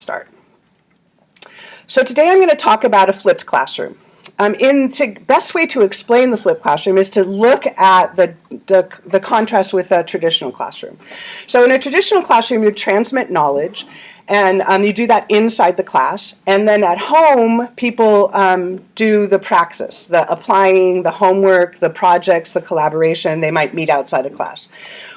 start. So today I'm going to talk about a flipped classroom. The best way to explain the flipped classroom is to look at the contrast with a traditional classroom. So in a traditional classroom, you transmit knowledge, and you do that inside the class. And then at home, people do the praxis, the applying, the homework, the projects, the collaboration. They might meet outside of class.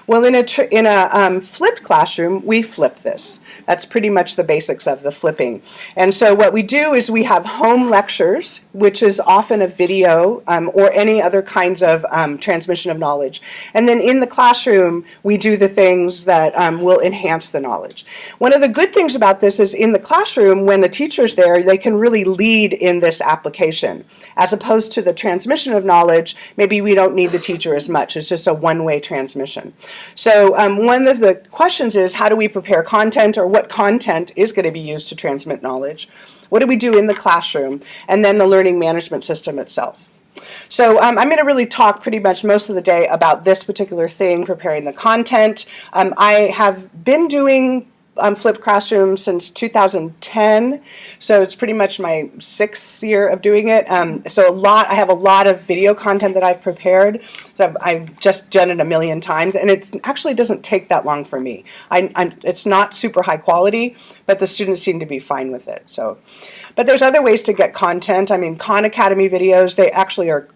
Well, in a flipped classroom, we flip this. That's pretty much the basics of the flipping. And so what we do is we have home lectures, which is often a video or any other kinds of transmission of knowledge. And then in the classroom, we do the things that will enhance the knowledge. One of the good things about this is in the classroom, when the teacher's there, they can really lead in this application. As opposed to the transmission of knowledge, maybe we don't need the teacher as much. It's just a one-way transmission. So one of the questions is, how do we prepare content, or what content is going to be used to transmit knowledge? What do we do in the classroom? And then the learning management system itself. So I'm going to really talk pretty much most of the day about this particular thing, preparing the content. I have been doing flipped classroom since 2010, so it's pretty much my 6th year of doing it. I have a lot of video content that I've prepared. So I've just done it a million times, and it actually doesn't take that long for me. It's not super high quality, but the students seem to be fine with it. But there's other ways to get content. I mean, Khan Academy videos,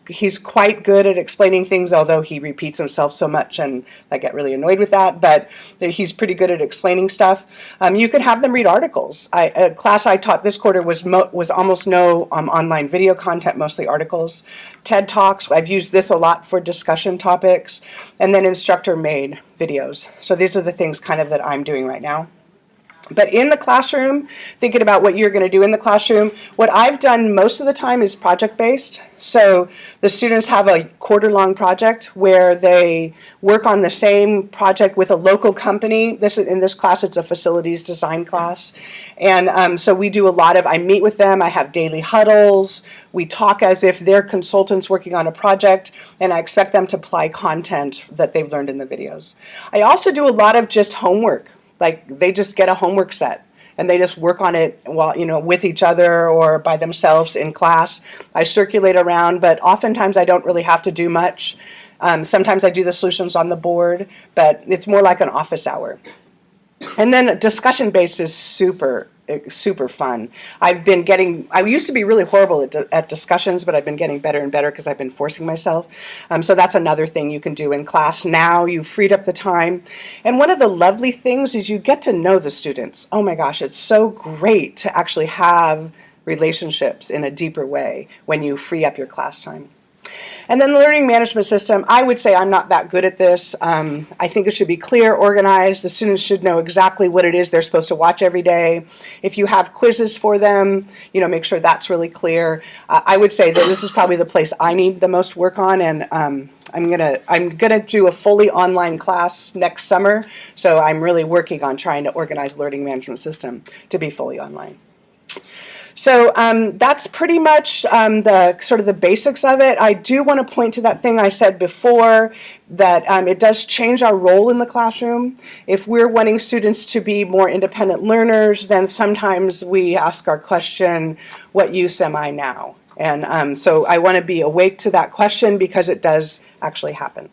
he's quite good at explaining things, although he repeats himself so much, and I get really annoyed with that, but he's pretty good at explaining stuff. You could have them read articles. A class I taught this quarter was almost no online video content, mostly articles. TED Talks, I've used this a lot for discussion topics, and then instructor-made videos. So these are the things kind of that I'm doing right now. But in the classroom, thinking about what you're going to do in the classroom, what I've done most of the time is project-based. So the students have a quarter-long project where they work on the same project with a local company. In this class, it's a facilities design class. And so we do I meet with them, I have daily huddles, we talk as if they're consultants working on a project, and I expect them to apply content that they've learned in the videos. I also do a lot of just homework. Like, they just get a homework set and they just work on it with each other or by themselves in class. I circulate around, but oftentimes I don't really have to do much. Sometimes I do the solutions on the board, but it's more like an office hour. And then discussion-based is super fun. I used to be really horrible at discussions, but I've been getting better and better because I've been forcing myself. So that's another thing you can do in class now. You've freed up the time. And one of the lovely things is you get to know the students. Oh my gosh, it's so great to actually have relationships in a deeper way when you free up your class time. And then the learning management system, I would say I'm not that good at this. I think it should be clear, organized. The students should know exactly what it is they're supposed to watch every day. If you have quizzes for them, make sure that's really clear. I would say that this is probably the place I need the most work on, and I'm gonna do a fully online class next summer. So I'm really working on trying to organize the learning management system to be fully online. So that's pretty much the basics of it. I do want to point to that thing I said before, that it does change our role in the classroom. If we're wanting students to be more independent learners, then sometimes we ask our question, what use am I now? And so I want to be awake to that question because it does actually happen.